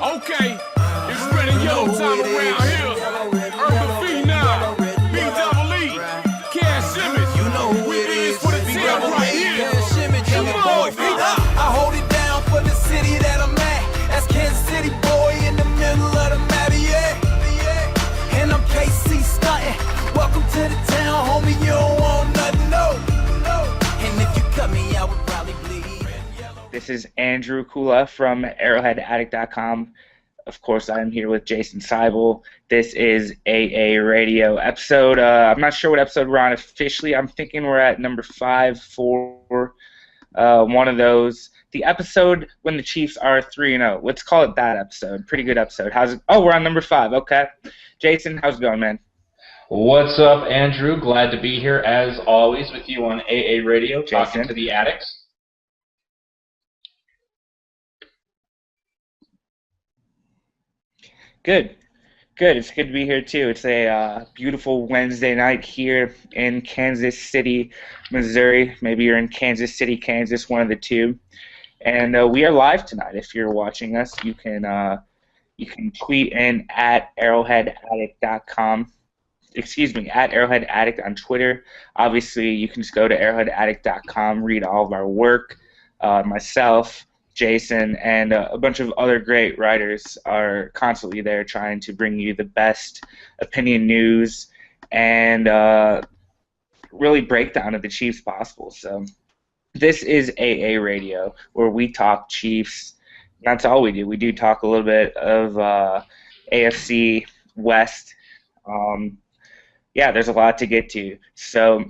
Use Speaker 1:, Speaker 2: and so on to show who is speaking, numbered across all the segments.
Speaker 1: Okay, it's Red and Yellow time around here. Urban Phenom, B Double E, Cash Simmons.
Speaker 2: You know who
Speaker 1: We
Speaker 2: it
Speaker 1: is
Speaker 2: is.
Speaker 1: for the
Speaker 2: B
Speaker 1: team
Speaker 2: double
Speaker 1: right
Speaker 2: E,
Speaker 1: here.
Speaker 2: Cash Simmons,
Speaker 1: Come
Speaker 2: young
Speaker 1: on,
Speaker 2: boy. I hold it down for the city that I'm at. That's Kansas City boy in the middle of the map, yeah. And I'm KC stunting. Welcome to the town, homie. You don't want nothing, no. And if you cut me, I would probably bleed.
Speaker 3: This is Andrew Kula from ArrowheadAddict.com. Of course, I'm here with Jason Seibel. This is AA Radio episode. I'm not sure what episode we're on officially. I'm thinking we're at number 5 for one of those. The episode when the Chiefs are 3-0. Let's call it that episode. Pretty good episode. How's it? Oh, we're on number 5. Okay. Jason, how's it going, man?
Speaker 4: What's up, Andrew? Glad to be here, as always, with you on AA Radio, talking
Speaker 3: Jason.
Speaker 4: to the addicts.
Speaker 3: Good. It's good to be here, too. It's a beautiful Wednesday night here in Kansas City, Missouri. Maybe you're in Kansas City, Kansas, one of the two. And we are live tonight. If you're watching us, you can tweet in at arrowheadaddict.com. Excuse me, at arrowheadaddict on Twitter. Obviously, you can just go to arrowheadaddict.com, read all of our work. Myself, Jason, and a bunch of other great writers are constantly there trying to bring you the best opinion news and really breakdown of the Chiefs possible. So this is AA Radio, where we talk Chiefs. That's all we do. We do talk a little bit of AFC West. Yeah, there's a lot to get to. So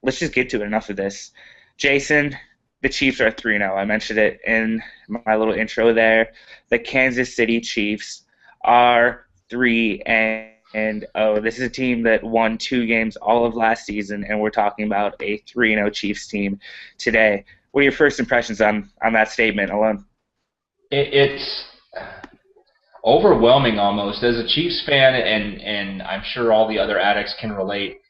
Speaker 3: let's just get to it. Enough of this. Jason, the Chiefs are 3-0. I mentioned it in my little intro there. The Kansas City Chiefs are 3-0. This is a team that won 2 games all of last season, and we're talking about a 3-0 Chiefs team today. What are your first impressions on that statement alone?
Speaker 4: It's overwhelming almost. As a Chiefs fan, and I'm sure all the other addicts can relate,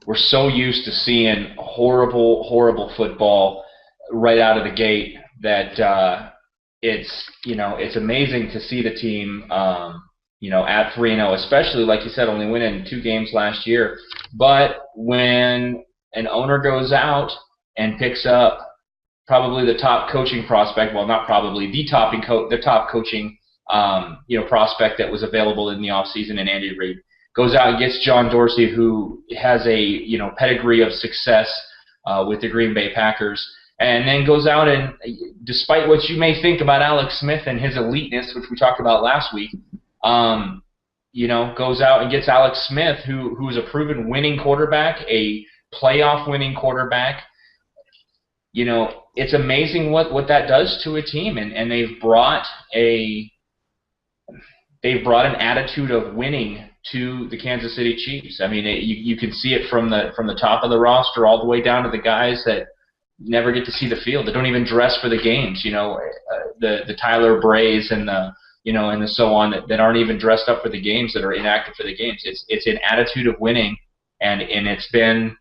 Speaker 4: we're so used to seeing horrible football right out of the gate that it's amazing to see the team at 3-0, especially like you said, only winning 2 games last year. But when an owner goes out and picks up probably the top coaching prospect, well, not probably the top coaching prospect that was available in the offseason, and Andy Reid goes out and gets John Dorsey, who has a pedigree of success with the Green Bay Packers. And then goes out and, despite what you may think about Alex Smith and his eliteness, which we talked about last week, goes out and gets Alex Smith, who is a proven winning quarterback, a playoff winning quarterback. It's amazing what that does to a team, and they've brought an attitude of winning to the Kansas City Chiefs. I mean, you can see it from the top of the roster all the way down to the guys that never get to see the field. They don't even dress for the games. The Tyler Brays and the so on that aren't even dressed up for the games, that are inactive for the games. It's an attitude of winning, and it's been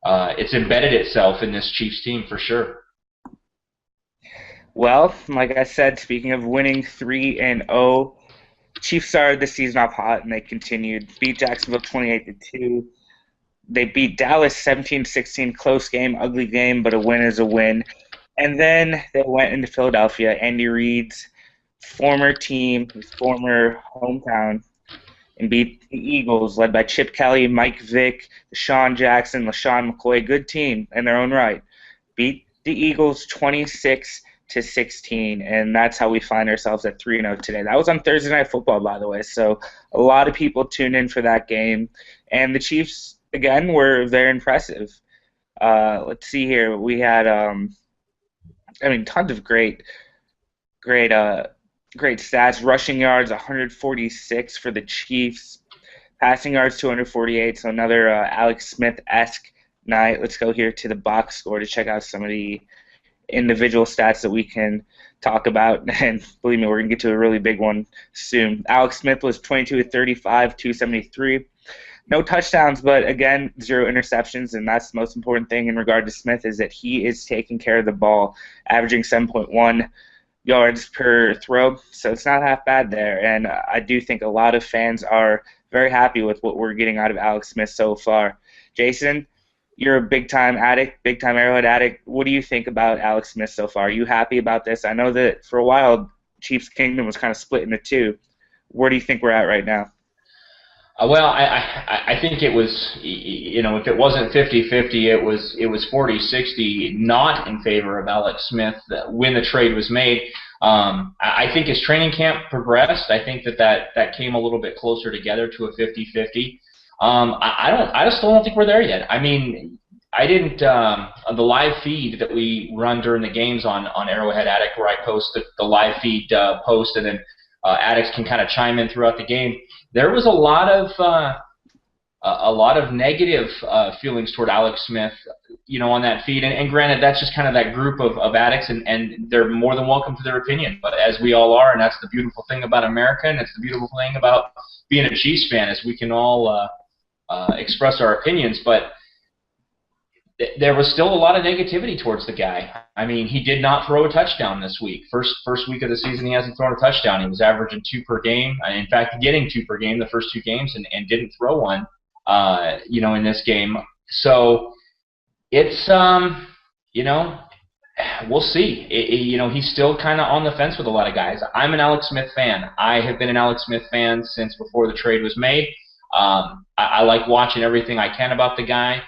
Speaker 4: it's embedded itself in this Chiefs team for sure.
Speaker 3: Well, like I said, speaking of winning 3-0, Chiefs started the season off hot, and they continued. Beat Jacksonville 28-2. They beat Dallas 17-16, close game, ugly game, but a win is a win. And then they went into Philadelphia, Andy Reid's former team, his former hometown, and beat the Eagles, led by Chip Kelly, Mike Vick, Deshaun Jackson, LaShawn McCoy. Good team in their own right. Beat the Eagles 26-16, and that's how we find ourselves at 3-0 today. That was on Thursday Night Football, by the way, so a lot of people tuned in for that game. And the Chiefs, again, were very impressive. Let's see here. We had, tons of great stats. Rushing yards, 146 for the Chiefs. Passing yards, 248. So another Alex Smith-esque night. Let's go here to the box score to check out some of the individual stats that we can talk about. And believe me, we're going to get to a really big one soon. Alex Smith was 22-35, 273. No touchdowns, but again, 0 interceptions, and that's the most important thing in regard to Smith, is that he is taking care of the ball, averaging 7.1 yards per throw, so it's not half bad there. And I do think a lot of fans are very happy with what we're getting out of Alex Smith so far. Jason, you're a big-time addict, big-time Arrowhead addict. What do you think about Alex Smith so far? Are you happy about this? I know that for a while, Chiefs Kingdom was kind of split into two. Where do you think we're at right now?
Speaker 4: Well, I think it was, if it wasn't 50-50, it was 40-60 not in favor of Alex Smith when the trade was made. I think as training camp progressed, I think that came a little bit closer together to a 50-50. I still don't think we're there yet. I mean, I didn't the live feed that we run during the games on Arrowhead Addict, where I post the live feed post, and then addicts can kind of chime in throughout the game. There was a lot of negative feelings toward Alex Smith, on that feed. And granted, that's just kind of that group of addicts, and they're more than welcome to their opinion. But as we all are, and that's the beautiful thing about America, and it's the beautiful thing about being a Chiefs fan, is we can all express our opinions. But there was still a lot of negativity towards the guy. I mean, he did not throw a touchdown this week. First week of the season, he hasn't thrown a touchdown. He was averaging 2 per game. In fact, getting 2 per game the first 2 games, and didn't throw one, in this game. So it's, we'll see. He's still kind of on the fence with a lot of guys. I'm an Alex Smith fan. I have been an Alex Smith fan since before the trade was made. I like watching everything I can about the guy.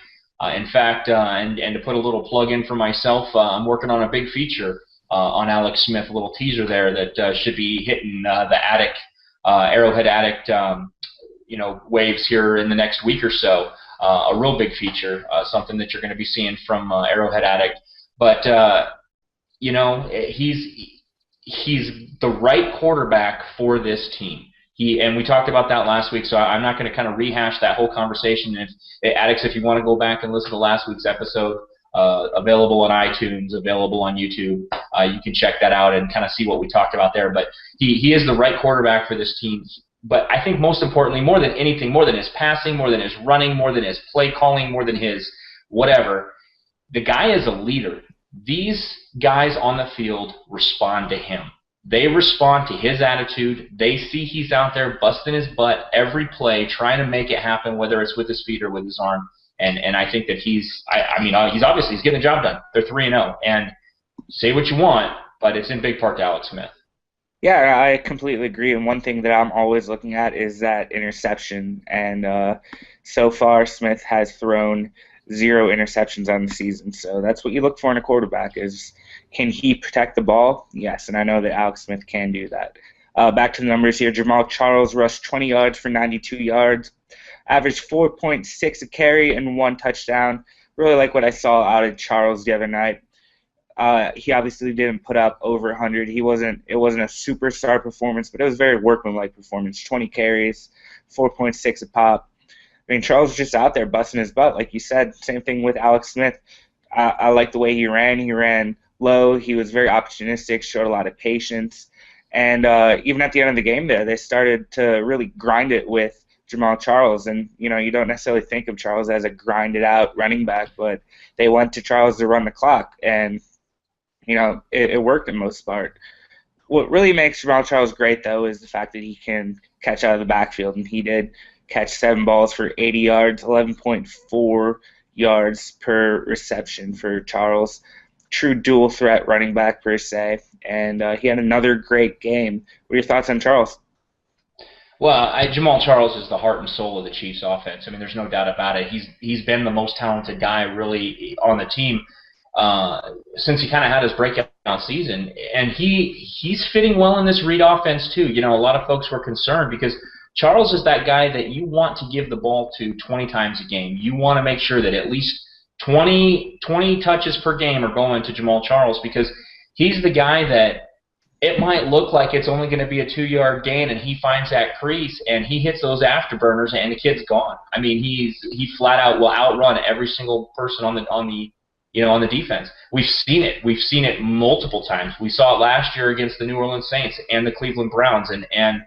Speaker 4: In fact, and to put a little plug in for myself, I'm working on a big feature on Alex Smith, a little teaser there that should be hitting the Arrowhead Addict, waves here in the next week or so. A real big feature, something that you're going to be seeing from Arrowhead Addict. But he's the right quarterback for this team. And we talked about that last week, so I'm not going to kind of rehash that whole conversation. Addicts, if you want to go back and listen to last week's episode, available on iTunes, available on YouTube, you can check that out and kind of see what we talked about there. But he is the right quarterback for this team. But I think most importantly, more than anything, more than his passing, more than his running, more than his play calling, more than his whatever, the guy is a leader. These guys on the field respond to him. They respond to his attitude. They see he's out there busting his butt every play, trying to make it happen, whether it's with his feet or with his arm. And I think that he's getting the job done. They're 3-0. And say what you want, but it's in big part to Alex Smith.
Speaker 3: Yeah, I completely agree. And one thing that I'm always looking at is that interception. And so far, Smith has thrown 0 interceptions on the season. So that's what you look for in a quarterback is, can he protect the ball? Yes, and I know that Alex Smith can do that. Back to the numbers here. Jamaal Charles rushed 20 yards for 92 yards, averaged 4.6 a carry and 1 touchdown. Really like what I saw out of Charles the other night. He obviously didn't put up over 100. It wasn't a superstar performance, but it was a very workmanlike performance. 20 carries, 4.6 a pop. I mean, Charles was just out there busting his butt, like you said. Same thing with Alex Smith. I like the way he ran. He ran low. He was very opportunistic, showed a lot of patience. And even at the end of the game there, they started to really grind it with Jamaal Charles. And, you don't necessarily think of Charles as a grinded-out running back, but they went to Charles to run the clock. And, it worked in most part. What really makes Jamaal Charles great, though, is the fact that he can catch out of the backfield. And he did catch 7 balls for 80 yards, 11.4 yards per reception for Charles. True dual threat running back per se, and he had another great game. What are your thoughts on Charles?
Speaker 4: Well, Jamaal Charles is the heart and soul of the Chiefs offense. I mean, there's no doubt about it. He's been the most talented guy really on the team since he kind of had his breakout season, and he's fitting well in this read offense too. A lot of folks were concerned because Charles is that guy that you want to give the ball to 20 times a game. You want to make sure that at least 20 touches per game are going to Jamaal Charles, because he's the guy that it might look like it's only going to be a 2-yard gain, and he finds that crease and he hits those afterburners and the kid's gone. I mean, he flat out will outrun every single person on the defense. We've seen it. We've seen it multiple times. We saw it last year against the New Orleans Saints and the Cleveland Browns, and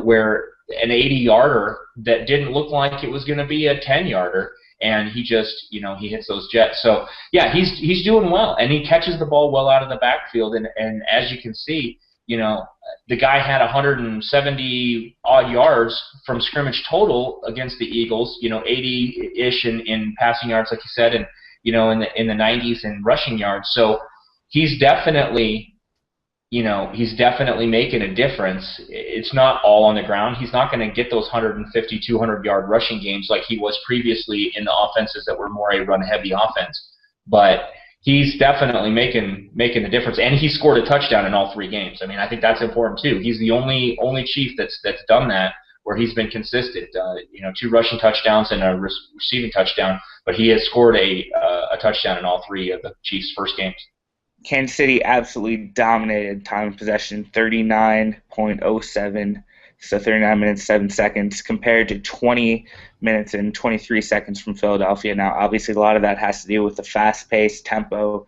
Speaker 4: where an 80-yarder that didn't look like it was going to be a 10-yarder and he just, he hits those jets. So yeah, he's doing well, and he catches the ball well out of the backfield, and as you can see, the guy had 170 odd yards from scrimmage total against the Eagles, 80-ish in passing yards, like you said, and in the 90s in rushing yards. So he's definitely making a difference. It's not all on the ground. He's not going to get those 150, 200-yard rushing games like he was previously in the offenses that were more a run-heavy offense. But he's definitely making a difference, and he scored a touchdown in all 3 games. I mean, I think that's important too. He's the only Chief that's done that, where he's been consistent. 2 rushing touchdowns and a receiving touchdown, but he has scored a touchdown in all 3 of the Chiefs' first games.
Speaker 3: Kansas City absolutely dominated time of possession, 39.07, so 39 minutes, 7 seconds, compared to 20 minutes and 23 seconds from Philadelphia. Now, obviously, a lot of that has to do with the fast-paced tempo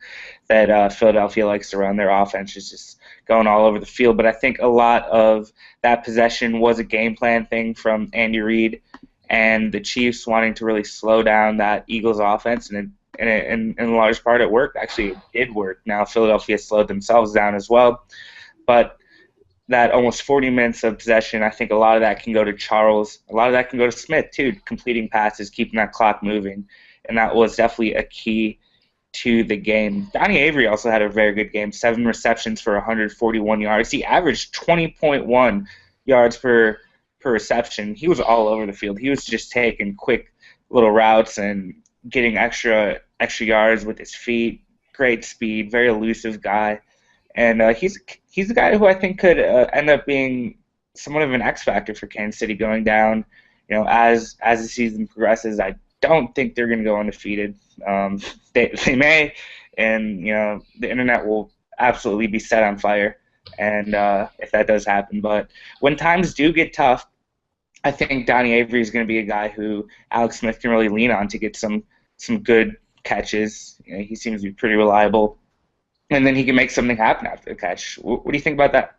Speaker 3: that Philadelphia likes to run. Their offense is just going all over the field. But I think a lot of that possession was a game plan thing from Andy Reid and the Chiefs wanting to really slow down that Eagles offense, and in large part it worked. Actually, it did work. Now, Philadelphia slowed themselves down as well. But that almost 40 minutes of possession, I think a lot of that can go to Charles. A lot of that can go to Smith, too, completing passes, keeping that clock moving. And that was definitely a key to the game. Donnie Avery also had a very good game, 7 receptions for 141 yards. He averaged 20.1 yards per reception. He was all over the field. He was just taking quick little routes and getting extra yards with his feet. Great speed, very elusive guy. And he's a guy who I think could end up being somewhat of an X factor for Kansas City going down. As the season progresses, I don't think they're going to go undefeated. They may, and the internet will absolutely be set on fire. And if that does happen, but when times do get tough, I think Donnie Avery is going to be a guy who Alex Smith can really lean on to get some good catches. He seems to be pretty reliable. And then he can make something happen after the catch. What do you think about that?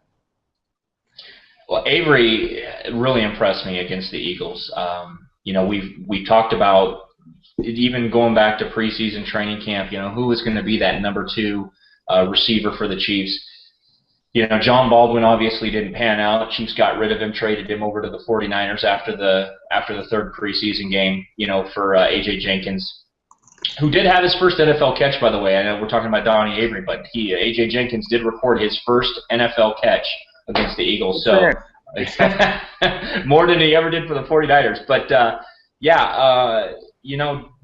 Speaker 4: Well, Avery really impressed me against the Eagles. We've talked about even going back to preseason training camp, who was going to be that number 2 receiver for the Chiefs. John Baldwin obviously didn't pan out. Chiefs got rid of him, traded him over to the 49ers after the 3rd preseason game, for A.J. Jenkins, who did have his first NFL catch, by the way. I know we're talking about Donnie Avery, but A.J. Jenkins did record his first NFL catch against the Eagles. So more than he ever did for the 49ers. But,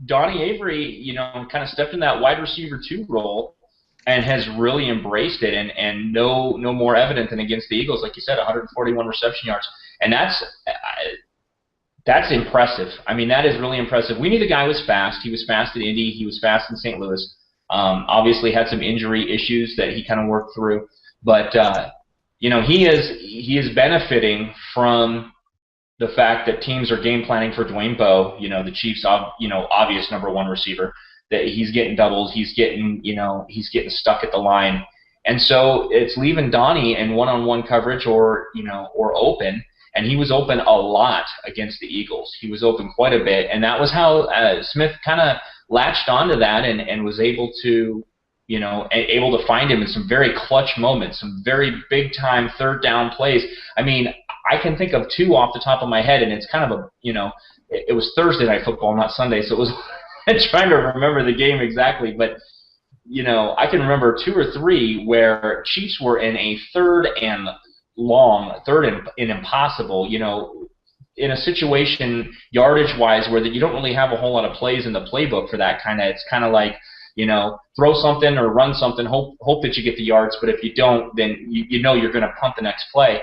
Speaker 4: Donnie Avery, kind of stepped in that wide receiver 2 role and has really embraced it, and no more evident than against the Eagles, like you said, 141 reception yards. And that's impressive. I mean, that is really impressive. We knew the guy was fast. He was fast in Indy. He was fast in St. Louis. Obviously had some injury issues that he kind of worked through. But, he is benefiting from the fact that teams are game planning for Dwayne Bowe, the Chiefs' obvious number 1 receiver, that he's getting doubles, he's getting stuck at the line. And so it's leaving Donnie in one-on-one coverage or open. And he was open a lot against the Eagles. He was open quite a bit, and that was how Smith kind of latched onto that and was able to find him in some very clutch moments, some very big-time 3rd down plays. I mean, I can think of 2 off the top of my head, and it's kind of it was Thursday Night Football, not Sunday, so it was trying to remember the game exactly, but I can remember 2 or 3 where Chiefs were in a 3rd and impossible, in a situation yardage-wise where you don't really have a whole lot of plays in the playbook for that kind of. It's kind of like, throw something or run something, hope that you get the yards, but if you don't, then you're going to punt the next play.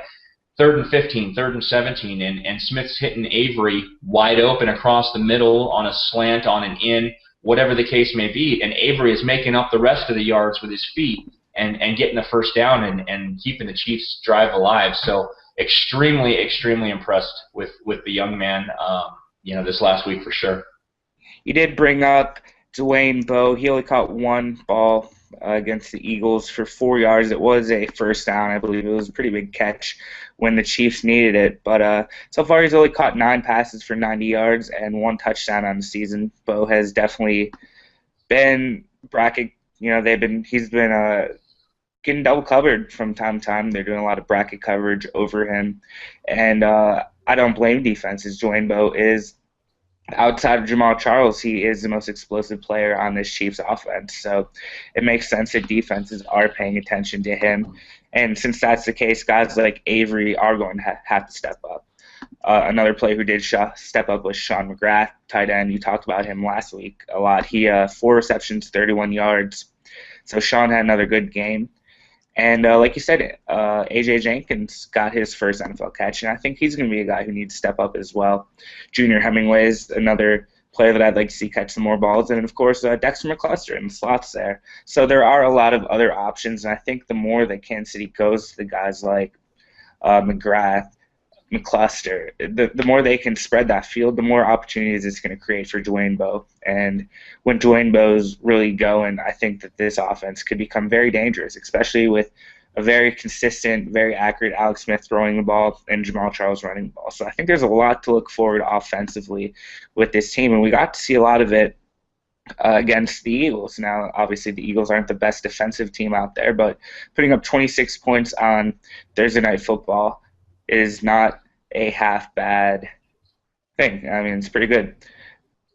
Speaker 4: 3rd and 15, 3rd and 17, and Smith's hitting Avery wide open across the middle on a slant, on an in, whatever the case may be, and Avery is making up the rest of the yards with his feet and getting the first down and keeping the Chiefs' drive alive. So extremely, extremely impressed with the young man, this last week for sure.
Speaker 3: You did bring up Dwayne Bowe. He only caught 1 ball against the Eagles for 4 yards. It was a first down, I believe. It was a pretty big catch when the Chiefs needed it. But so far he's only caught 9 passes for 90 yards and 1 touchdown on the season. Bo has definitely been bracket. He's been getting double covered from time to time. They're doing a lot of bracket coverage over him, and I don't blame defenses. Dwayne Bowe is, outside of Jamal Charles, he is the most explosive player on this Chiefs offense. So it makes sense that defenses are paying attention to him. And since that's the case, guys like Avery are going to have to step up. Another player who did step up was Sean McGrath, tight end. You talked about him last week a lot. He 4 receptions, 31 yards. So Sean had another good game. And like you said, A.J. Jenkins got his first NFL catch, and I think he's going to be a guy who needs to step up as well. Junior Hemingway is another player that I'd like to see catch some more balls. And, of course, Dexter McCluster in the slots there. So there are a lot of other options, and I think the more that Kansas City goes to the guys like McGrath, McCluster, the more they can spread that field, the more opportunities it's going to create for Dwayne Bowe. And when Dwayne Bowe's really going, I think that this offense could become very dangerous, especially with a very consistent, very accurate Alex Smith throwing the ball and Jamal Charles running the ball. So I think there's a lot to look forward to offensively with this team, and we got to see a lot of it against the Eagles. Now, obviously, the Eagles aren't the best defensive team out there, but putting up 26 points on Thursday Night Football is not a half bad thing. I mean, it's pretty good.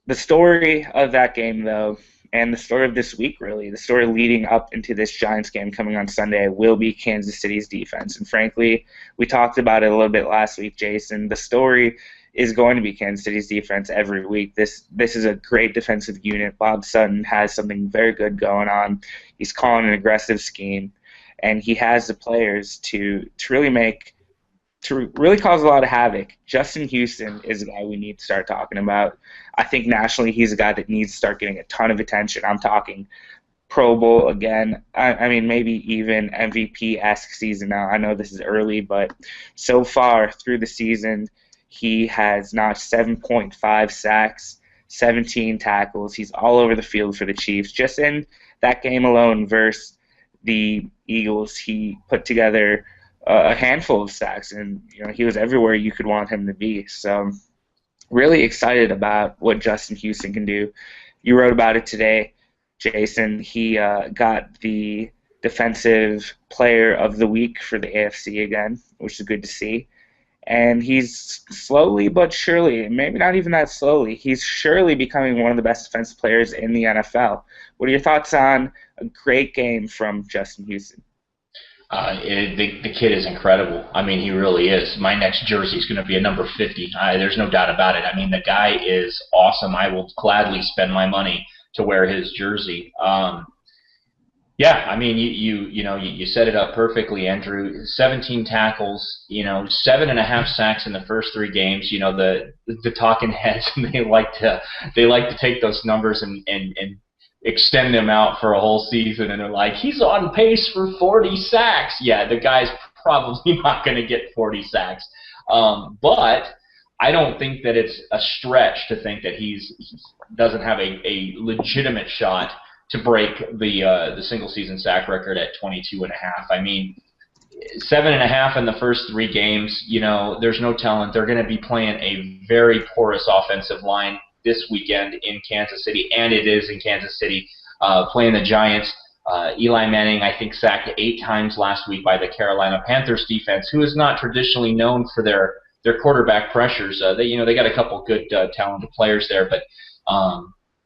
Speaker 3: The story of that game, though, and the story of this week, really, the story leading up into this Giants game coming on Sunday will be Kansas City's defense. And frankly, we talked about it a little bit last week, Jason. The story is going to be Kansas City's defense every week. This is a great defensive unit. Bob Sutton has something very good going on. He's calling an aggressive scheme, and he has the players to really cause a lot of havoc. Justin Houston is a guy we need to start talking about. I think nationally he's a guy that needs to start getting a ton of attention. I'm talking Pro Bowl again. I mean, maybe even MVP-esque season now. I know this is early, but so far through the season, he has notched 7.5 sacks, 17 tackles. He's all over the field for the Chiefs. Just in that game alone versus the Eagles, he put together a handful of sacks, and he was everywhere you could want him to be. So really excited about what Justin Houston can do. You wrote about it today, Jason. He got the Defensive Player of the Week for the AFC again, which is good to see. And he's slowly but surely, maybe not even that slowly, he's surely becoming one of the best defensive players in the NFL. What are your thoughts on a great game from Justin Houston?
Speaker 4: The kid is incredible. I mean, he really is. My next jersey is going to be a number 50. There's no doubt about it. I mean, the guy is awesome. I will gladly spend my money to wear his jersey. Yeah, I mean, you set it up perfectly, Andrew. 17 tackles, 7.5 sacks in the first 3 games. The talking heads, they like to take those numbers and extend them out for a whole season, and they're like, he's on pace for 40 sacks. Yeah, the guy's probably not going to get 40 sacks. But I don't think that it's a stretch to think that he doesn't have a legitimate shot to break the single season sack record at 22.5. I mean, 7.5 in the first 3 games, there's no telling. They're going to be playing a very porous offensive line this weekend in Kansas City, and it is in Kansas City, playing the Giants. Eli Manning, I think, sacked 8 times last week by the Carolina Panthers defense, who is not traditionally known for their quarterback pressures. They got a couple good talented players there, but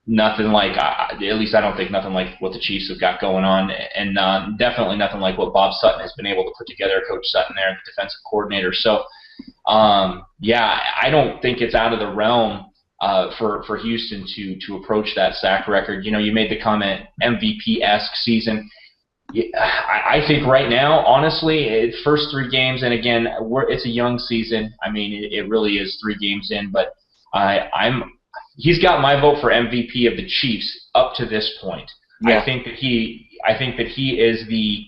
Speaker 4: nothing like, at least I don't think nothing like what the Chiefs have got going on, and definitely nothing like what Bob Sutton has been able to put together, Coach Sutton there, the defensive coordinator. So, yeah, I don't think it's out of the realm for Houston to approach that sack record. You made the comment MVP-esque season. I think right now, honestly, first 3 games, and again, it's a young season. I mean, it really is 3 games in, but he's got my vote for MVP of the Chiefs up to this point. Yeah. I think that he is the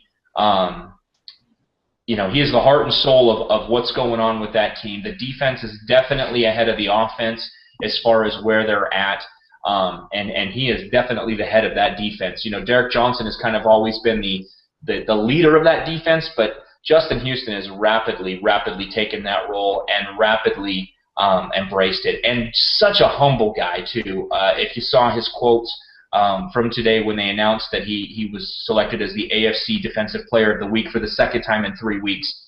Speaker 4: he is the heart and soul of what's going on with that team. The defense is definitely ahead of the offense as far as where they're at. and he is definitely the head of that defense. You know, Derek Johnson has kind of always been the leader of that defense, but Justin Houston has rapidly taken that role and rapidly embraced it. And such a humble guy, too. If you saw his quotes from today when they announced that he was selected as the AFC Defensive Player of the Week for the second time in 3 weeks,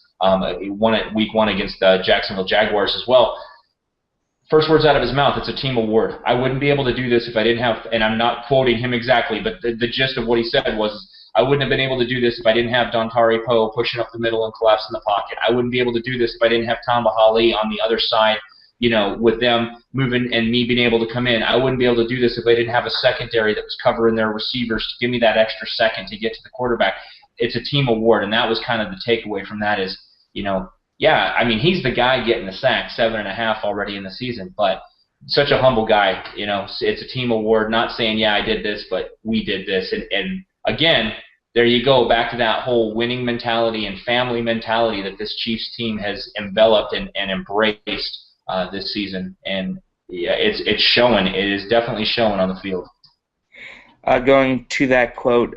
Speaker 4: he won it week 1 against the Jacksonville Jaguars as well. First words out of his mouth, it's a team award. I wouldn't be able to do this if I didn't have, and I'm not quoting him exactly, but the gist of what he said was, I wouldn't have been able to do this if I didn't have Dontari Poe pushing up the middle and collapsing the pocket. I wouldn't be able to do this if I didn't have Tamba Hali on the other side, you know, with them moving and me being able to come in. I wouldn't be able to do this if I didn't have a secondary that was covering their receivers to give me that extra second to get to the quarterback. It's a team award, and that was kind of the takeaway from that is, you know, yeah, I mean, he's the guy getting the sack, 7.5 already in the season, but such a humble guy, you know. It's a team award, not saying, yeah, I did this, but we did this. And again, there you go, back to that whole winning mentality and family mentality that this Chiefs team has enveloped and embraced this season. And yeah, it's showing. It is definitely showing on the field.
Speaker 3: Going to that quote,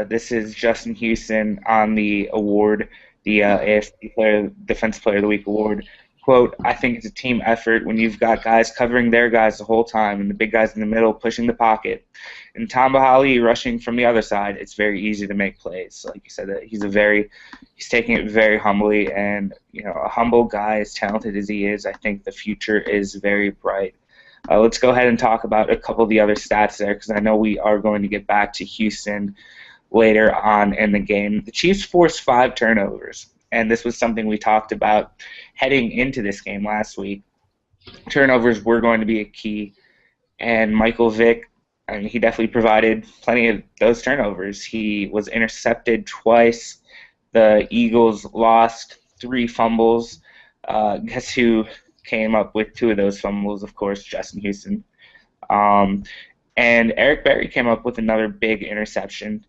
Speaker 3: this is Justin Houston on the award, the AFC Defensive Player of the Week award. Quote, I think it's a team effort when you've got guys covering their guys the whole time and the big guys in the middle pushing the pocket. And Tamba Hali rushing from the other side, it's very easy to make plays. Like you said, he's taking it very humbly, and you know, a humble guy as talented as he is, I think the future is very bright. Let's go ahead and talk about a couple of the other stats there, because I know we are going to get back to Houston later on in the game. The Chiefs forced 5 turnovers, and this was something we talked about heading into this game last week. Turnovers were going to be a key, and Michael Vick, I mean, he definitely provided plenty of those turnovers. He was intercepted twice. The Eagles lost 3 fumbles. Guess who came up with 2 of those fumbles? Of course, Justin Houston. And Eric Berry came up with another big interception.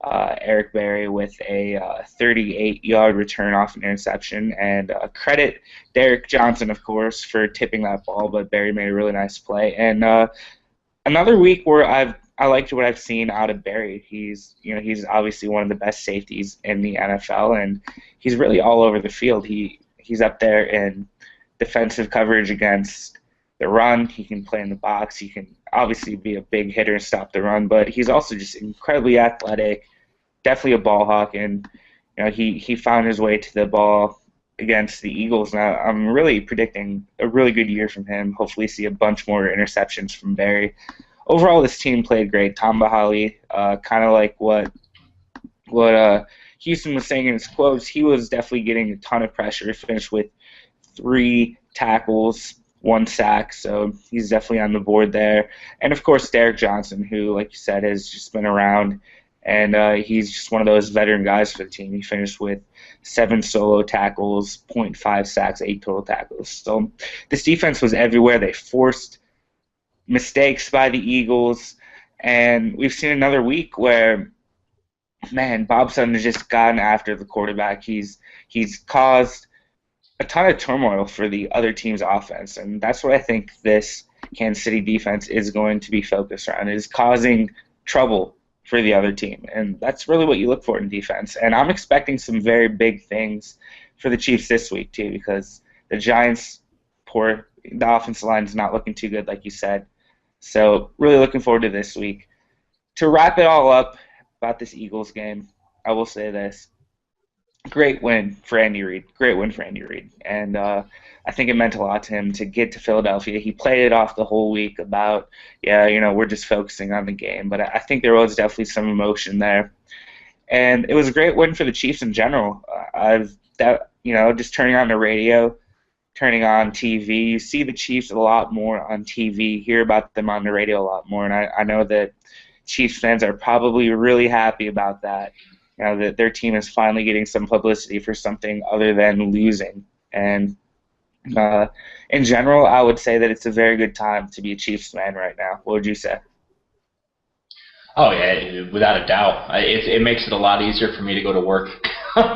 Speaker 3: Eric Berry with a 38-yard return off an interception, and credit Derek Johnson, of course, for tipping that ball, but Berry made a really nice play. And another week where I liked what I've seen out of Berry. He's obviously one of the best safeties in the NFL, and he's really all over the field. He's up there in defensive coverage against the run. He can play in the box. He can obviously be a big hitter and stop the run, but he's also just incredibly athletic, definitely a ball hawk, and you know, he found his way to the ball against the Eagles. Now I'm really predicting a really good year from him. Hopefully see a bunch more interceptions from Berry. Overall, this team played great. Tamba Hali, kind of like what Houston was saying in his quotes, he was definitely getting a ton of pressure. He finished with 3 tackles, 1 sack, so he's definitely on the board there. And, of course, Derek Johnson, who, like you said, has just been around, and he's just one of those veteran guys for the team. He finished with 7 solo tackles, 0.5 sacks, 8 total tackles. So this defense was everywhere. They forced mistakes by the Eagles, and we've seen another week where, man, Bob Sutton has just gotten after the quarterback. He's caused a ton of turmoil for the other team's offense, and that's what I think this Kansas City defense is going to be focused on, is causing trouble for the other team, and that's really what you look for in defense. And I'm expecting some very big things for the Chiefs this week too, because the Giants, the offensive line is not looking too good, like you said. So really looking forward to this week. To wrap it all up about this Eagles game, I will say this. Great win for Andy Reid. And I think it meant a lot to him to get to Philadelphia. He played it off the whole week about, we're just focusing on the game. But I think there was definitely some emotion there. And it was a great win for the Chiefs in general. Just turning on the radio, turning on TV, you see the Chiefs a lot more on TV, hear about them on the radio a lot more. And I know that Chiefs fans are probably really happy about that. You know, that their team is finally getting some publicity for something other than losing. And in general, I would say that it's a very good time to be a Chiefs fan right now. What would you say?
Speaker 4: Oh, yeah, without a doubt. It makes it a lot easier for me to go to work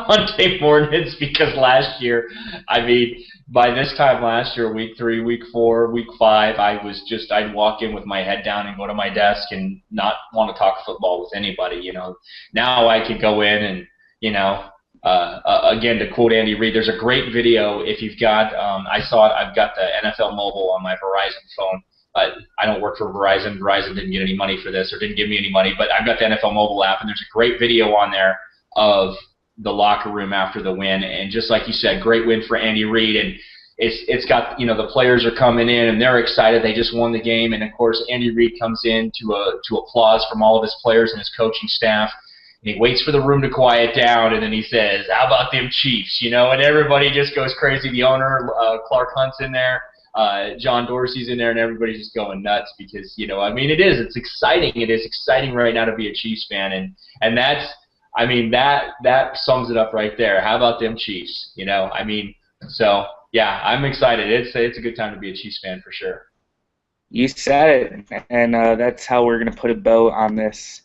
Speaker 4: Monday mornings because last year, I mean, by this time last year, week 3, week 4, week 5, I'd walk in with my head down and go to my desk and not want to talk football with anybody, you know. Now I can go in and, you know, again, to quote Andy Reid, there's a great video if you've got, I saw it, I've got the NFL Mobile on my Verizon phone. I don't work for Verizon. Verizon didn't get any money for this or didn't give me any money, but I've got the NFL Mobile app, and there's a great video on there of the locker room after the win. And just like you said, great win for Andy Reid. And it's got, you know, the players are coming in and they're excited. They just won the game. And, of course, Andy Reid comes in to applause from all of his players and his coaching staff. And he waits for the room to quiet down, and then he says, "How about them Chiefs?" You know, and everybody just goes crazy. The owner, Clark Hunt's in there. John Dorsey's in there, and everybody's just going nuts because, you know, I mean, it's exciting. It is exciting right now to be a Chiefs fan, and that's, I mean, that sums it up right there. How about them Chiefs? You know, I mean, so yeah, I'm excited. It's a good time to be a Chiefs fan for sure.
Speaker 3: You said it, and that's how we're gonna put a bow on this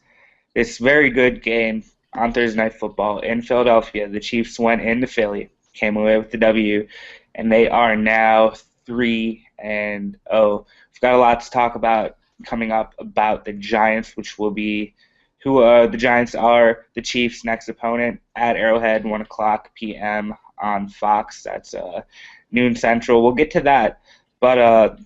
Speaker 3: very good game on Thursday Night Football in Philadelphia. The Chiefs went into Philly, came away with the W, and they are now 3-0. We've got a lot to talk about coming up about the Giants, which will be who the Giants are the Chiefs' next opponent at Arrowhead, 1:00 p.m. on Fox. That's noon Central. We'll get to that. But,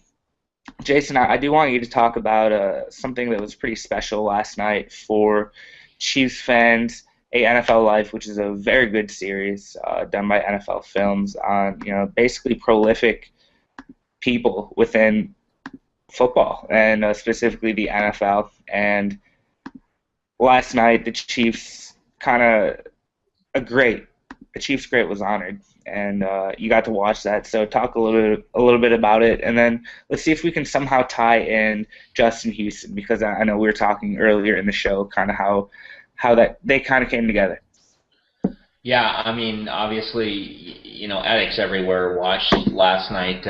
Speaker 3: Jason, I do want you to talk about something that was pretty special last night for Chiefs fans, NFL Life, which is a very good series done by NFL Films on, you know, basically prolific people within football and specifically the NFL. And last night the Chiefs the Chiefs great was honored, and you got to watch that. So talk a little bit about it, and then let's see if we can somehow tie in Justin Houston, because I know we were talking earlier in the show kind of how that they kind of came together.
Speaker 4: Yeah, I mean, obviously, you know, addicts everywhere watched last night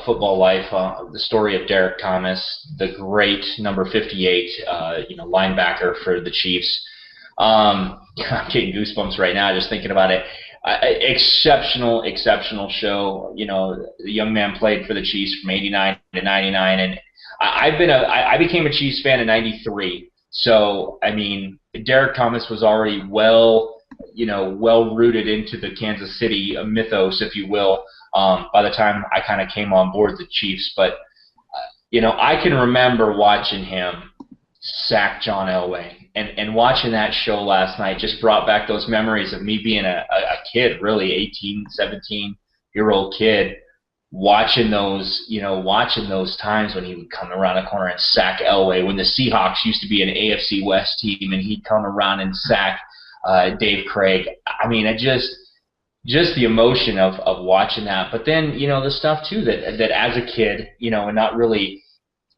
Speaker 4: Football Life, the story of Derek Thomas, the great number 58, you know, linebacker for the Chiefs. I'm getting goosebumps right now just thinking about it. Exceptional show. You know, the young man played for the Chiefs from '89 to '99, and I became a Chiefs fan in '93. So I mean, Derek Thomas was already well rooted into the Kansas City mythos, if you will, by the time I kind of came on board the Chiefs. But you know, I can remember watching him sack John Elway. And watching that show last night just brought back those memories of me being a kid, really 18, 17-year-old kid, watching those times when he would come around a corner and sack Elway, when the Seahawks used to be an AFC West team and he'd come around and sack Dave Craig. I mean, just the emotion of watching that. But then, you know, the stuff too that as a kid, you know, and not really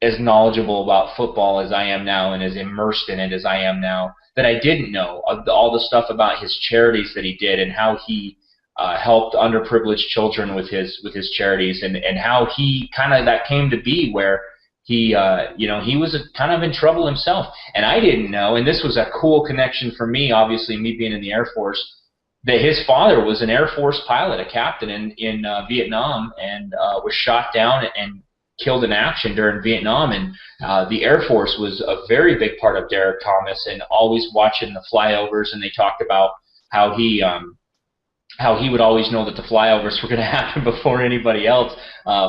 Speaker 4: as knowledgeable about football as I am now and as immersed in it as I am now, that I didn't know, all the stuff about his charities that he did and how he helped underprivileged children with his charities, and how he kind of that came to be where he he was kind of in trouble himself. And I didn't know, and this was a cool connection for me, obviously me being in the Air Force, that his father was an Air Force pilot, a captain in Vietnam, and was shot down and killed in action during Vietnam. And the Air Force was a very big part of Derek Thomas, and always watching the flyovers. And they talked about how he would always know that the flyovers were going to happen before anybody else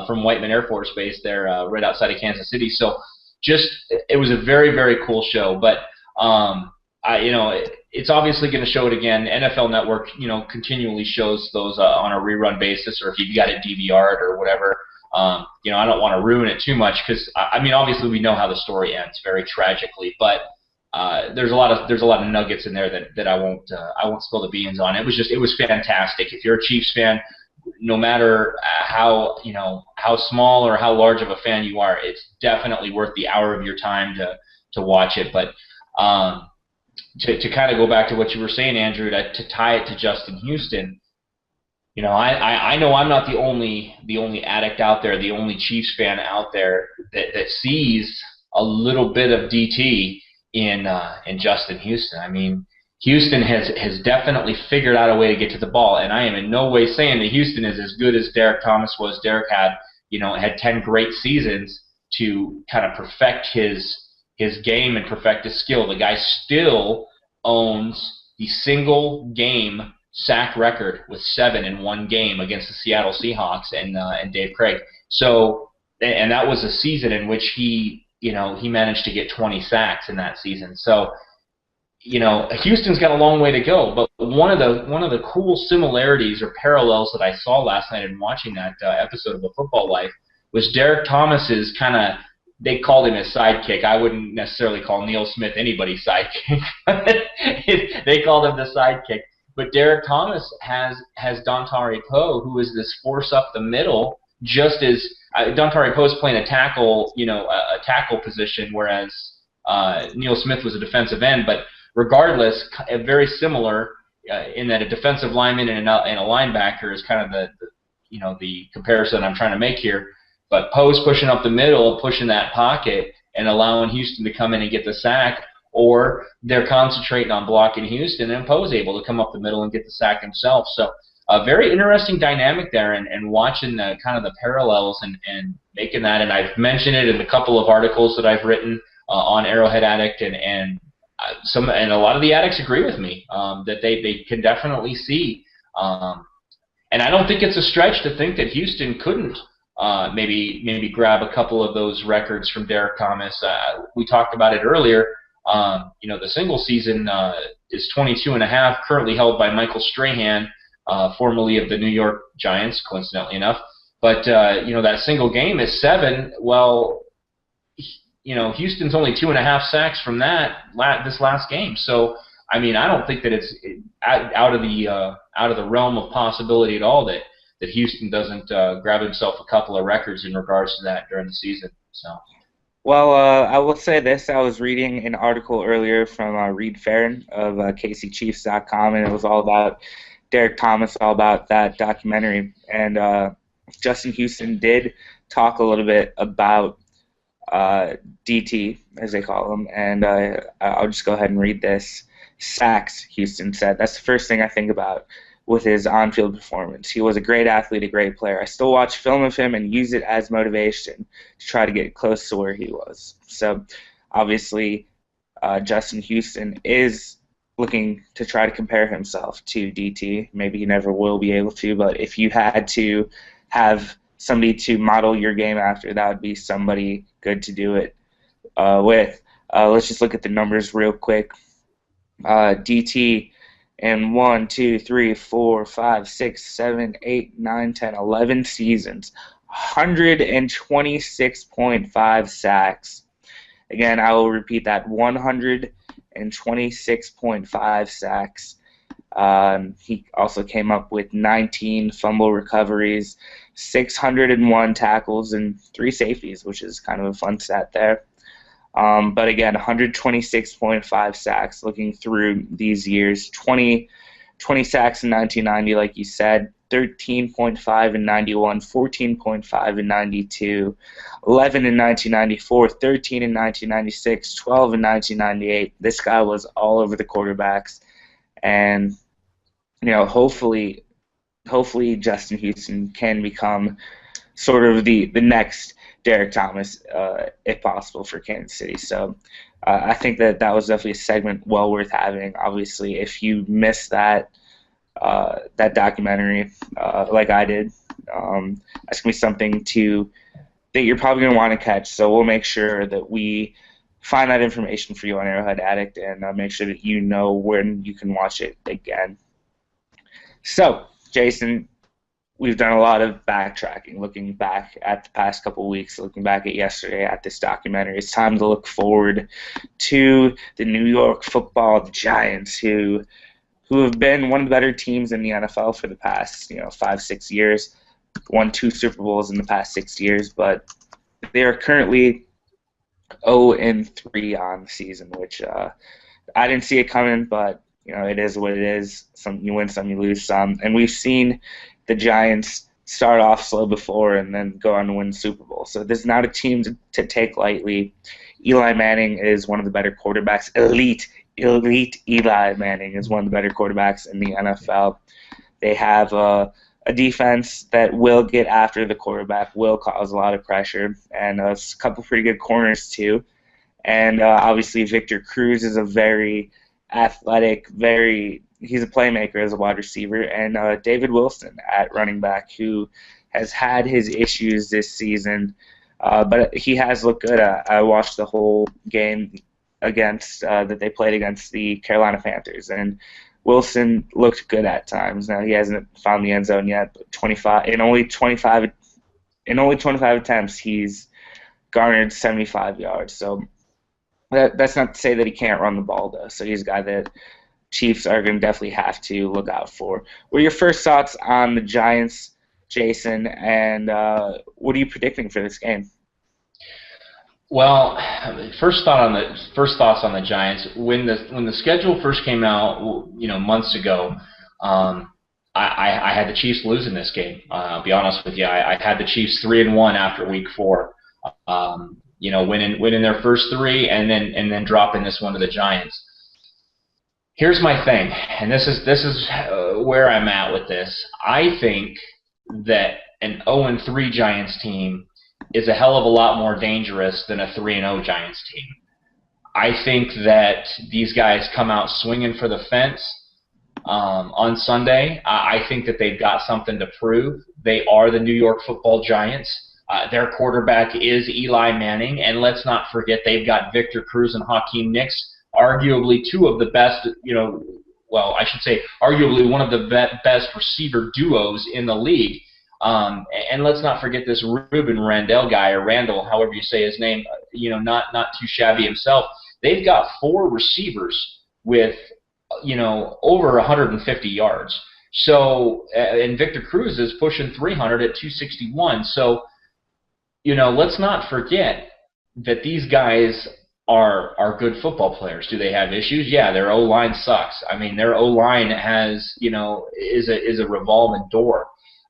Speaker 4: from Whiteman Air Force Base there right outside of Kansas City. So it was a very, very cool show. But it's obviously going to show it again. NFL Network, you know, continually shows those on a rerun basis, or if you've got it DVR'd or whatever. You know, I don't want to ruin it too much because I mean, obviously we know how the story ends very tragically, but there's a lot of nuggets in there that I won't spill the beans on. It was fantastic. If you're a Chiefs fan, no matter how small or how large of a fan you are, it's definitely worth the hour of your time to watch it. But to kind of go back to what you were saying, Andrew, to tie it to Justin Houston. You know, I know I'm not the only addict out there, the only Chiefs fan out there that sees a little bit of DT in Justin Houston. I mean, Houston has definitely figured out a way to get to the ball, and I am in no way saying that Houston is as good as Derek Thomas was. Derek had 10 great seasons to kind of perfect his game and perfect his skill. The guy still owns the single game sack record with 7 in one game against the Seattle Seahawks and Dave Krieg. So, and that was a season in which he managed to get 20 sacks in that season. So, Houston's got a long way to go, but one of the cool similarities or parallels that I saw last night in watching that episode of A Football Life was Derek Thomas's they called him his sidekick. I wouldn't necessarily call Neil Smith anybody's sidekick. They called him the sidekick. But Derek Thomas has Dontari Poe, who is this force up the middle, just as Dontari Poe is playing a tackle position, whereas Neil Smith was a defensive end, but regardless, very similar in that a defensive lineman and a linebacker is kind of the comparison I'm trying to make here. But Poe's pushing up the middle, pushing that pocket, and allowing Houston to come in and get the sack, or they're concentrating on blocking Houston, and Poe's able to come up the middle and get the sack himself. So a very interesting dynamic there, and watching the kind of the parallels and making that. And I've mentioned it in a couple of articles that I've written on Arrowhead Addict, and a lot of the addicts agree with me that they can definitely see. And I don't think it's a stretch to think that Houston couldn't maybe grab a couple of those records from Derek Thomas. We talked about it earlier. The single season is 22.5, currently held by Michael Strahan, formerly of the New York Giants, coincidentally enough. But that single game is 7. Well, Houston's only 2.5 sacks from this last game. So, I mean, I don't think that it's out of the realm of possibility at all that Houston doesn't grab himself a couple of records in regards to that during the season. So.
Speaker 3: Well, I will say this. I was reading an article earlier from Reed Farron of KCChiefs.com, and it was all about Derek Thomas, all about that documentary. And Justin Houston did talk a little bit about DT, as they call him, and I'll just go ahead and read this. Sacks, Houston said. That's the first thing I think about with his on-field performance. He was a great athlete, a great player. I still watch film of him and use it as motivation to try to get close to where he was. So, obviously, Justin Houston is looking to try to compare himself to DT. Maybe he never will be able to, but if you had to have somebody to model your game after, that would be somebody good to do it with. Let's just look at the numbers real quick. DT in 1, 2, 3, 4, 5, 6, 7, 8, 9, 10, 11 seasons, 126.5 sacks. Again, I will repeat that, 126.5 sacks. He also came up with 19 fumble recoveries, 601 tackles, and 3 safeties, which is kind of a fun stat there. But again, 126.5 sacks looking through these years. 20 sacks in 1990, like you said, 13.5 in 91, 14.5 in 92, 11 in 1994, 13 in 1996, 12 in 1998. This guy was all over the quarterbacks. And, hopefully Justin Houston can become sort of the next Derek Thomas, if possible, for Kansas City. So I think that was definitely a segment well worth having. Obviously, if you missed that documentary, like I did, that's going to be something that you're probably going to want to catch. So we'll make sure that we find that information for you on Arrowhead Addict and make sure that you know when you can watch it again. So, Jason, we've done a lot of backtracking, looking back at the past couple of weeks, looking back at yesterday at this documentary. It's time to look forward to the New York Football Giants, who have been one of the better teams in the NFL for the past 5-6 years. Won 2 Super Bowls in the past 6 years, but they are currently 0-3 on the season, which I didn't see it coming, but it is what it is. Some you win, some you lose some, and we've seen the Giants start off slow before and then go on to win the Super Bowl. So this is not a team to take lightly. Eli Manning is one of the better quarterbacks, elite elite Eli Manning is one of the better quarterbacks in the NFL. They have a defense that will get after the quarterback, will cause a lot of pressure, and a couple pretty good corners too. And obviously Victor Cruz is a very athletic, he's a playmaker as a wide receiver, and David Wilson at running back, who has had his issues this season, but he has looked good. I watched the whole game against that they played against the Carolina Panthers, and Wilson looked good at times. Now he hasn't found the end zone yet, but 25 in only 25 attempts, he's garnered 75 yards. So that's not to say that he can't run the ball, though. So he's a guy that Chiefs are going to definitely have to look out for. What are your first thoughts on the Giants, Jason, and what are you predicting for this game?
Speaker 4: Well, first thoughts on the Giants. When the schedule first came out, months ago, I had the Chiefs losing this game. I'll be honest with you. I had the Chiefs 3-1 after Week 4. Winning their first 3 and then dropping this one to the Giants. Here's my thing, and this is where I'm at with this. I think that an 0-3 Giants team is a hell of a lot more dangerous than a 3-0 Giants team. I think that these guys come out swinging for the fence on Sunday. I think that they've got something to prove. They are the New York Football Giants. Their quarterback is Eli Manning, and let's not forget they've got Victor Cruz and Hakeem Nicks, arguably two of the best, arguably one of the best receiver duos in the league. And let's not forget this Ruben Randall guy, or Randall, however you say his name, not too shabby himself. They've got 4 receivers with, over 150 yards. So, and Victor Cruz is pushing 300 at 261. So, let's not forget that these guys are good football players. Do they have issues? Yeah, their O-line sucks. I mean, their O-line has, is a revolving door.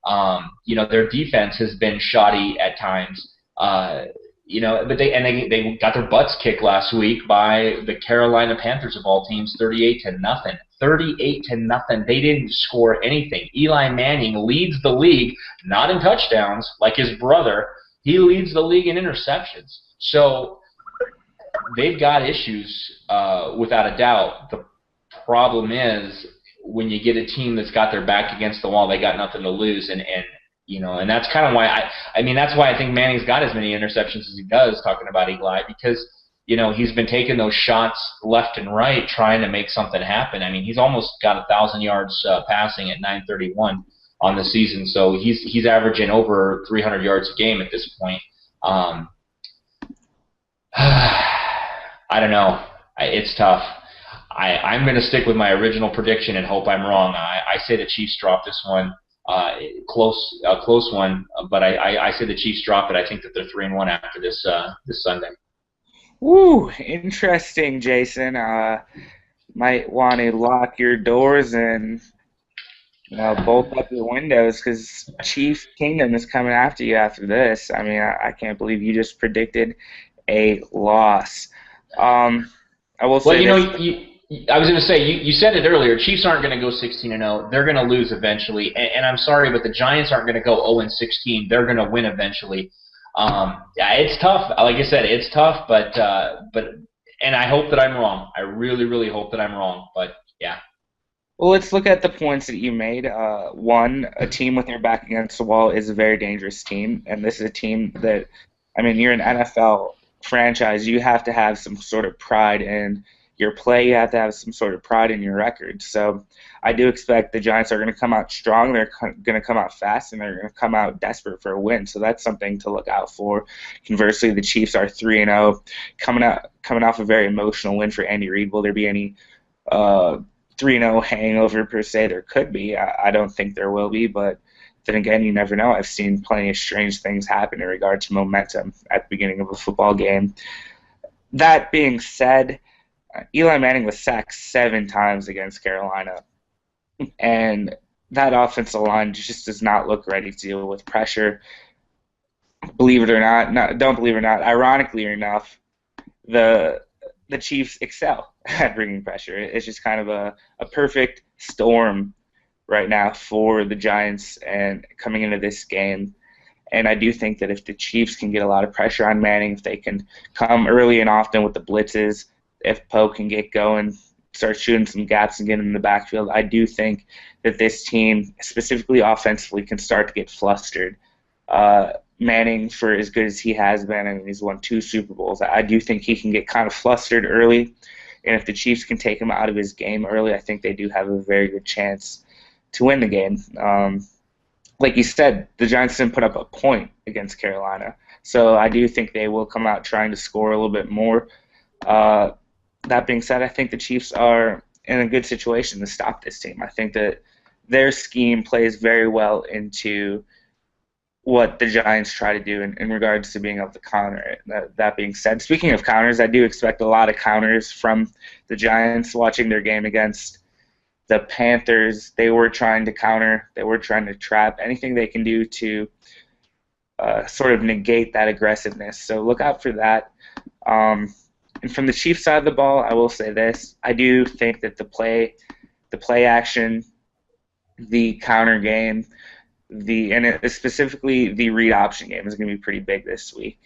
Speaker 4: Their defense has been shoddy at times. But they got their butts kicked last week by the Carolina Panthers of all teams, 38-0. 38-0. They didn't score anything. Eli Manning leads the league, not in touchdowns like his brother. He leads the league in interceptions. So they've got issues, without a doubt. The problem is when you get a team that's got their back against the wall, they got nothing to lose. And that's kind of why that's why I think Manning's got as many interceptions as he does, talking about Eli, because, he's been taking those shots left and right trying to make something happen. I mean, he's almost got 1,000 yards passing at 931. On the season, so he's averaging over 300 yards a game at this point. I don't know. It's tough. I'm going to stick with my original prediction and hope I'm wrong. I say the Chiefs drop this one, a close one, but I say the Chiefs drop it. I think that they're 3-1 after this Sunday.
Speaker 3: Woo, interesting, Jason. Might want to lock your doors and bolt up your windows, because Chief Kingdom is coming after you after this. I mean, I can't believe you just predicted a loss. I will say
Speaker 4: I was going to say, you said it earlier, Chiefs aren't going to go 16-0. They're going to lose eventually. And I'm sorry, but the Giants aren't going to go 0-16. They're going to win eventually. It's tough. Like I said, it's tough, but and I hope that I'm wrong. I really, really hope that I'm wrong. But, yeah.
Speaker 3: Well, let's look at the points that you made. One, a team with their back against the wall is a very dangerous team, and this is a team that, you're an NFL franchise. You have to have some sort of pride in your play. You have to have some sort of pride in your record. So I do expect the Giants are going to come out strong. They're going to come out fast, and they're going to come out desperate for a win. So that's something to look out for. Conversely, the Chiefs are 3-0, coming off a very emotional win for Andy Reid. Will there be any 3-0 hangover per se? There could be. I don't think there will be, but then again, you never know. I've seen plenty of strange things happen in regard to momentum at the beginning of a football game. That being said, Eli Manning was sacked 7 times against Carolina, and that offensive line just does not look ready to deal with pressure. Believe it or not, don't believe it or not, ironically enough, the the Chiefs excel at bringing pressure. It's just kind of a perfect storm right now for the Giants and coming into this game. And I do think that if the Chiefs can get a lot of pressure on Manning, if they can come early and often with the blitzes, if Poe can get going, start shooting some gaps and get in the backfield, I do think that this team, specifically offensively, can start to get flustered. Manning, for as good as he has been, and he's won 2 Super Bowls, I do think he can get kind of flustered early. And if the Chiefs can take him out of his game early, I think they do have a very good chance to win the game. Like you said, the Giants didn't put up a point against Carolina. So I do think they will come out trying to score a little bit more. That being said, I think the Chiefs are in a good situation to stop this team. I think that their scheme plays very well into what the Giants try to do in regards to being able to counter it. That being said, speaking of counters, I do expect a lot of counters from the Giants. Watching their game against the Panthers, they were trying to counter, they were trying to trap, anything they can do to sort of negate that aggressiveness. So look out for that. And from the Chiefs side of the ball, I will say this. I do think that the play action, the counter game, specifically the read option game is going to be pretty big this week.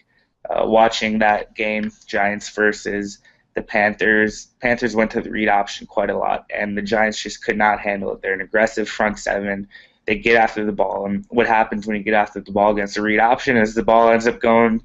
Speaker 3: Watching that game, Giants versus the Panthers went to the read option quite a lot, and the Giants just could not handle it. They're an aggressive front seven. They get after the ball, and what happens when you get after the ball against a read option is the ball ends up going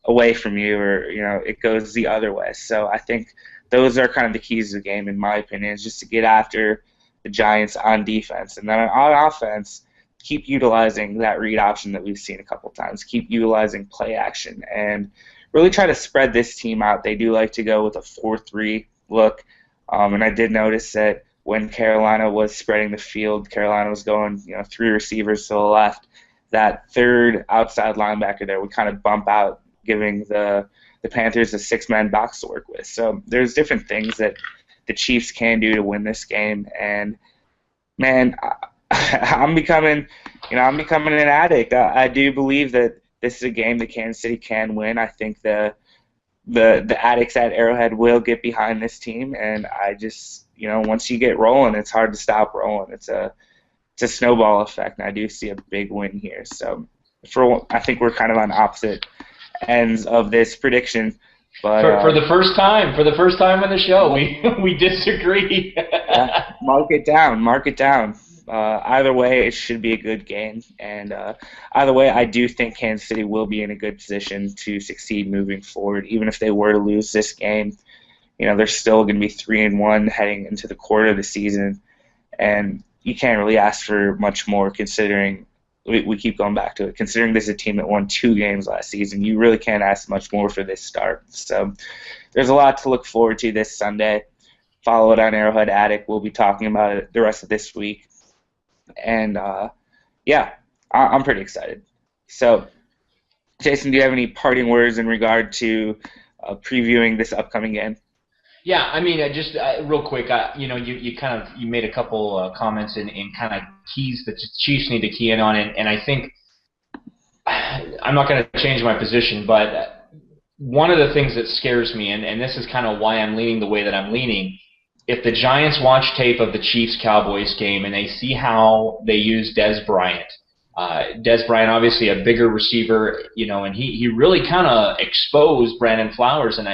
Speaker 3: away from you, or it goes the other way. So I think those are kind of the keys to the game, in my opinion, is just to get after the Giants on defense, and then on offense, keep utilizing that read option that we've seen a couple times. Keep utilizing play action and really try to spread this team out. They do like to go with a 4-3 look, and I did notice that when Carolina was spreading the field, Carolina was going 3 receivers to the left. That third outside linebacker there would kind of bump out, giving the Panthers a 6-man box to work with. So there's different things that the Chiefs can do to win this game, and man, I'm becoming an addict. I do believe that this is a game that Kansas City can win. I think the addicts at Arrowhead will get behind this team, and I just once you get rolling, it's hard to stop rolling. It's a snowball effect, and I do see a big win here. So I think we're kind of on opposite ends of this prediction. But
Speaker 4: for the first time on the show, we disagree.
Speaker 3: Mark it down. Either way, it should be a good game, and either way, I do think Kansas City will be in a good position to succeed moving forward. Even if they were to lose this game, they're still going to be 3-1 heading into the quarter of the season, and you can't really ask for much more considering we keep going back to it. Considering this is a team that won 2 games last season, you really can't ask much more for this start. So there's a lot to look forward to this Sunday. Follow it on Arrowhead Addict. We'll be talking about it the rest of this week. And, I'm pretty excited. So, Jason, do you have any parting words in regard to previewing this upcoming game?
Speaker 4: Yeah, I mean, just real quick, you made a couple comments and kind of keys that the Chiefs need to key in on, and I think I'm not going to change my position, but one of the things that scares me, and this is kind of why I'm leaning the way that I'm leaning, if the Giants watch tape of the Chiefs-Cowboys game and they see how they use Dez Bryant, obviously a bigger receiver, and he really kind of exposed Brandon Flowers, and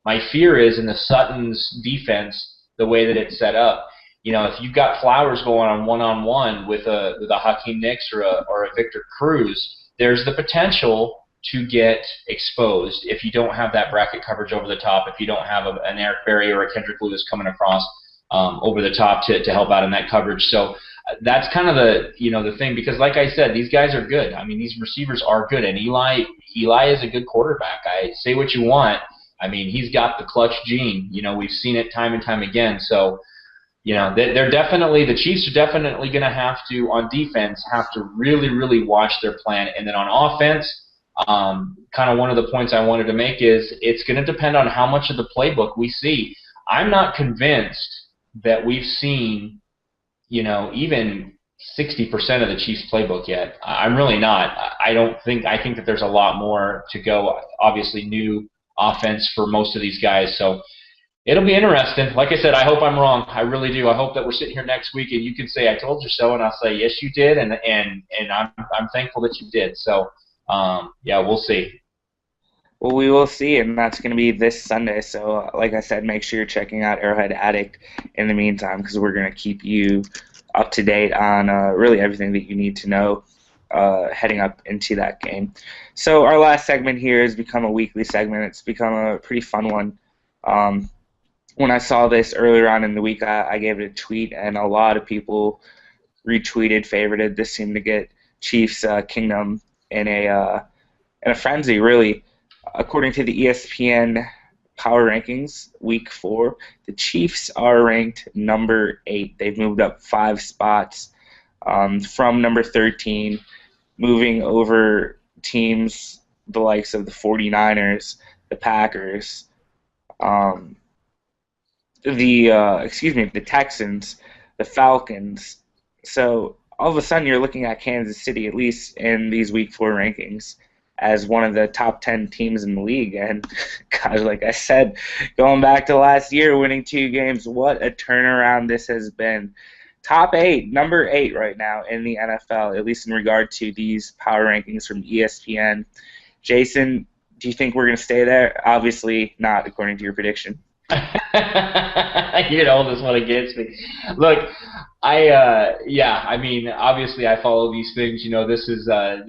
Speaker 4: my fear is in the Sutton's defense, the way that it's set up, if you've got Flowers going on one-on-one with a Hakeem Nicks or a Victor Cruz, there's the potential to get exposed if you don't have that bracket coverage over the top, if you don't have an Eric Berry or a Kendrick Lewis coming across over the top to help out in that coverage. So that's kind of the thing, because like I said, these guys are good. I mean, these receivers are good, and Eli is a good quarterback. I say what you want. I mean, he's got the clutch gene. We've seen it time and time again. So, they're definitely, the Chiefs are definitely going to have to, on defense, have to really, really watch their plan. And then on offense, kind of one of the points I wanted to make is it's going to depend on how much of the playbook we see. I'm not convinced that we've seen, even 60% of the Chiefs playbook yet. I'm really not. I think that there's a lot more to go. Obviously, new offense for most of these guys. So it'll be interesting. Like I said, I hope I'm wrong. I really do. I hope that we're sitting here next week and you can say I told you so, and I'll say yes you did, and I'm thankful that you did. So yeah, we'll see.
Speaker 3: Well, we will see, and that's going to be this Sunday. So, like I said, make sure you're checking out Arrowhead Addict in the meantime, because we're going to keep you up to date on really everything that you need to know heading up into that game. So, our last segment here has become a weekly segment. It's become a pretty fun one. When I saw this earlier on in the week, I gave it a tweet, and a lot of people retweeted, favorited. This seemed to get Chiefs Kingdom in a frenzy, really. According to the ESPN Power Rankings, Week 4, the Chiefs are ranked number 8. They've moved up 5 spots from number 13, moving over teams the likes of the 49ers, the Packers, the Texans, the Falcons. So all of a sudden you're looking at Kansas City, at least in these Week 4 rankings, as one of the top 10 teams in the league. And, gosh, like I said, going back to last year, winning 2 games, what a turnaround this has been. Top 8, number 8 right now in the NFL, at least in regard to these power rankings from ESPN. Jason, do you think we're going to stay there? Obviously not, according to your prediction.
Speaker 4: You know, this one against me. Look, I mean, obviously I follow these things. You know, this is a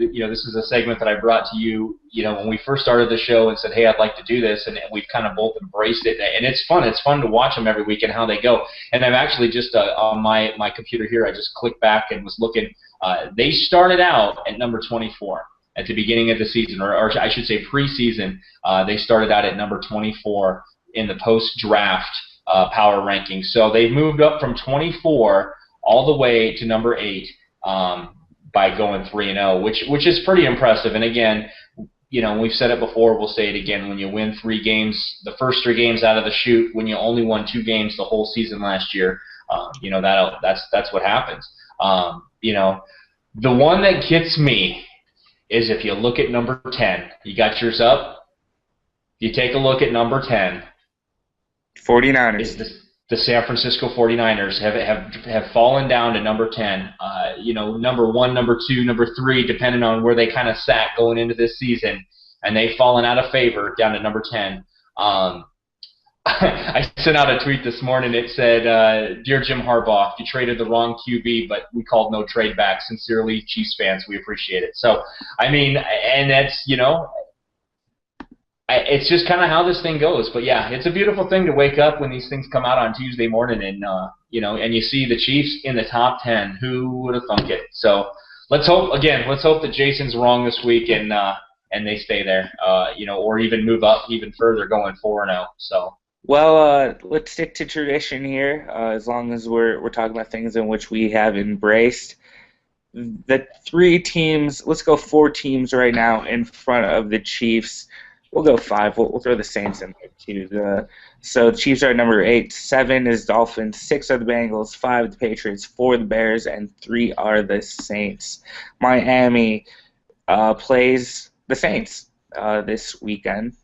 Speaker 4: segment that I brought to you, when we first started the show and said, hey, I'd like to do this, and we've kind of both embraced it, and it's fun. It's fun to watch them every week and how they go. And I'm actually just on my computer here, I just clicked back and was looking. They started out at number 24 at the beginning of the season, or I should say preseason. They started out at number 24 in the post-draft power rankings. So they've moved up from 24 all the way to number 8 by going 3-0, which is pretty impressive. And again, we've said it before, we'll say it again. When you win 3 games, the first 3 games out of the chute, when you only won 2 games the whole season last year, that's what happens. The one that gets me is if you look at number 10. You got yours up. You take a look at number 10.
Speaker 3: 49ers.
Speaker 4: The San Francisco 49ers have fallen down to number 10. Number 1, number 2, number 3, depending on where they kind of sat going into this season, and they've fallen out of favor down to number 10. I sent out a tweet this morning. It said, "Dear Jim Harbaugh, you traded the wrong QB, but we called no trade back. Sincerely, Chiefs fans, we appreciate it." So, I mean, and that's, it's just kind of how this thing goes. But yeah, it's a beautiful thing to wake up when these things come out on Tuesday morning, and and you see the Chiefs in the top 10. Who would have thunk it? So let's hope that Jason's wrong this week and they stay there, or even move up even further, going 4-0. So.
Speaker 3: Well, let's stick to tradition here, as long as we're talking about things in which we have embraced. The 3 teams, let's go 4 teams right now in front of the Chiefs. We'll go 5. We'll throw the Saints in there too. So the Chiefs are at number 8. 7 is Dolphins. 6 are the Bengals. 5 the Patriots. 4 the Bears, and 3 are the Saints. Miami plays the Saints this weekend.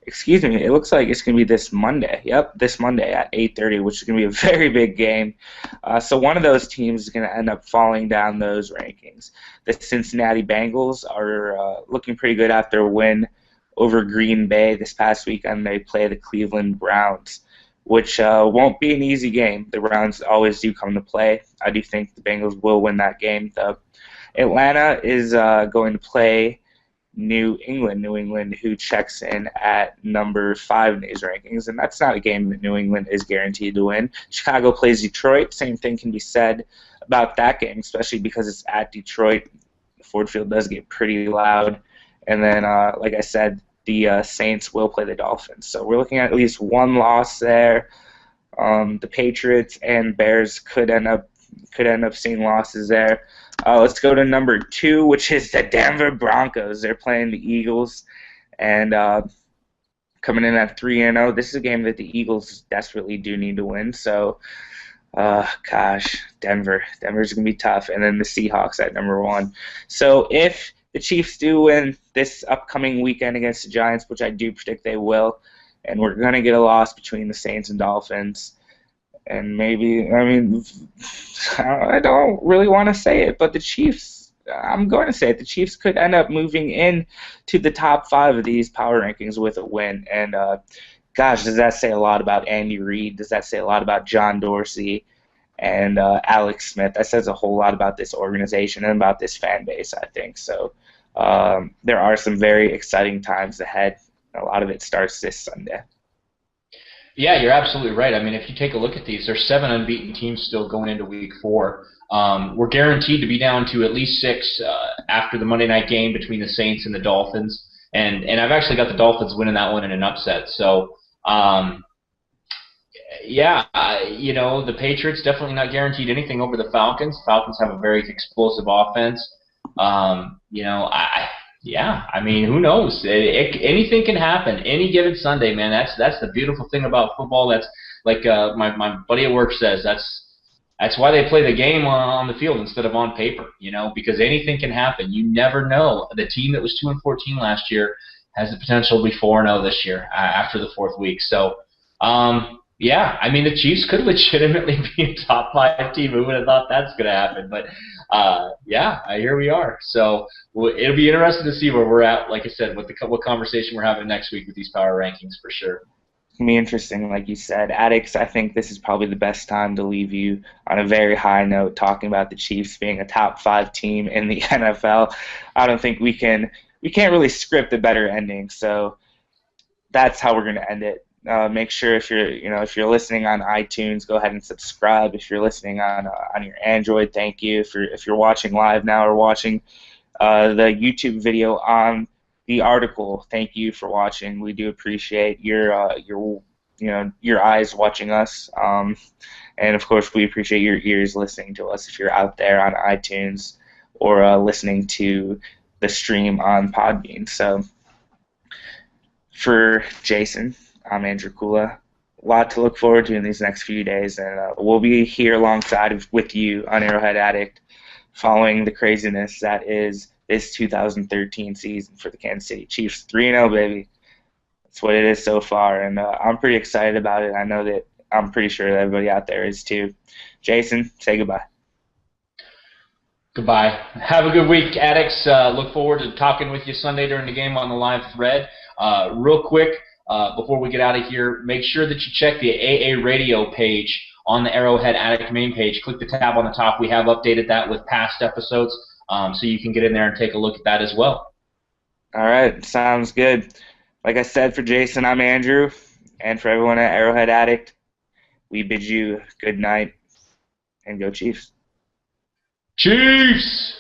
Speaker 3: Excuse me, it looks like it's going to be this Monday. Yep, this Monday at 8:30, which is going to be a very big game. So one of those teams is going to end up falling down those rankings. The Cincinnati Bengals are looking pretty good after a win over Green Bay this past weekend. They play the Cleveland Browns, which won't be an easy game. The Browns always do come to play. I do think the Bengals will win that game, though. Atlanta is going to play New England, who checks in at number 5 in these rankings, and that's not a game that New England is guaranteed to win. Chicago plays Detroit. Same thing can be said about that game, especially because it's at Detroit. Ford Field does get pretty loud. And then, like I said, the Saints will play the Dolphins. So we're looking at least 1 loss there. The Patriots and Bears could end up seeing losses there. Let's go to number 2, which is the Denver Broncos. They're playing the Eagles, and coming in at 3-0. This is a game that the Eagles desperately do need to win. So, Denver's going to be tough. And then the Seahawks at number 1. So if the Chiefs do win this upcoming weekend against the Giants, which I do predict they will, and we're going to get a loss between the Saints and Dolphins. And maybe, I mean, I don't really want to say it, but the Chiefs, I'm going to say it, the Chiefs could end up moving in to the top 5 of these power rankings with a win. And gosh, does that say a lot about Andy Reid? Does that say a lot about John Dorsey and Alex Smith? That says a whole lot about this organization and about this fan base, I think. So there are some very exciting times ahead. A lot of it starts this Sunday.
Speaker 4: Yeah, you're absolutely right. I mean, if you take a look at these, there's 7 unbeaten teams still going into Week 4. We're guaranteed to be down to at least 6 after the Monday night game between the Saints and the Dolphins. And I've actually got the Dolphins winning that one in an upset. So, the Patriots definitely not guaranteed anything over the Falcons. Falcons have a very explosive offense. I mean, who knows? Anything can happen any given Sunday, man. That's the beautiful thing about football. That's like my buddy at work says. That's why they play the game on the field instead of on paper. Because anything can happen. You never know. The team that was 2-14 last year has the potential to be 4-0 this year after the 4th week. So, I mean, the Chiefs could legitimately be a top 5 team. Who would have thought that's going to happen? But here we are. So it'll be interesting to see where we're at. Like I said, what conversation we're having next week with these power rankings for sure.
Speaker 3: It's going to be interesting, like you said. Addicts, I think this is probably the best time to leave you on a very high note, talking about the Chiefs being a top 5 team in the NFL. I don't think we can't really script a better ending. So that's how we're going to end it. Make sure if you're listening on iTunes, go ahead and subscribe. If you're listening on your Android, thank you. If you're watching live now or watching the YouTube video on the article, thank you for watching. We do appreciate your eyes watching us, and of course we appreciate your ears listening to us. If you're out there on iTunes or listening to the stream on Podbean. So for Jason, I'm Andrew Kula. A lot to look forward to in these next few days, and we'll be here alongside with you on Arrowhead Addict, following the craziness that is this 2013 season for the Kansas City Chiefs. 3-0, baby. That's what it is so far, and I'm pretty excited about it. I know that I'm pretty sure that everybody out there is too. Jason, say goodbye.
Speaker 4: Goodbye. Have a good week, Addicts. Look forward to talking with you Sunday during the game on the live thread. Real quick, before we get out of here, make sure that you check the AA Radio page on the Arrowhead Addict main page. Click the tab on the top. We have updated that with past episodes, so you can get in there and take a look at that as well.
Speaker 3: All right, sounds good. Like I said, for Jason, I'm Andrew, and for everyone at Arrowhead Addict, we bid you good night, and go Chiefs.
Speaker 4: Chiefs!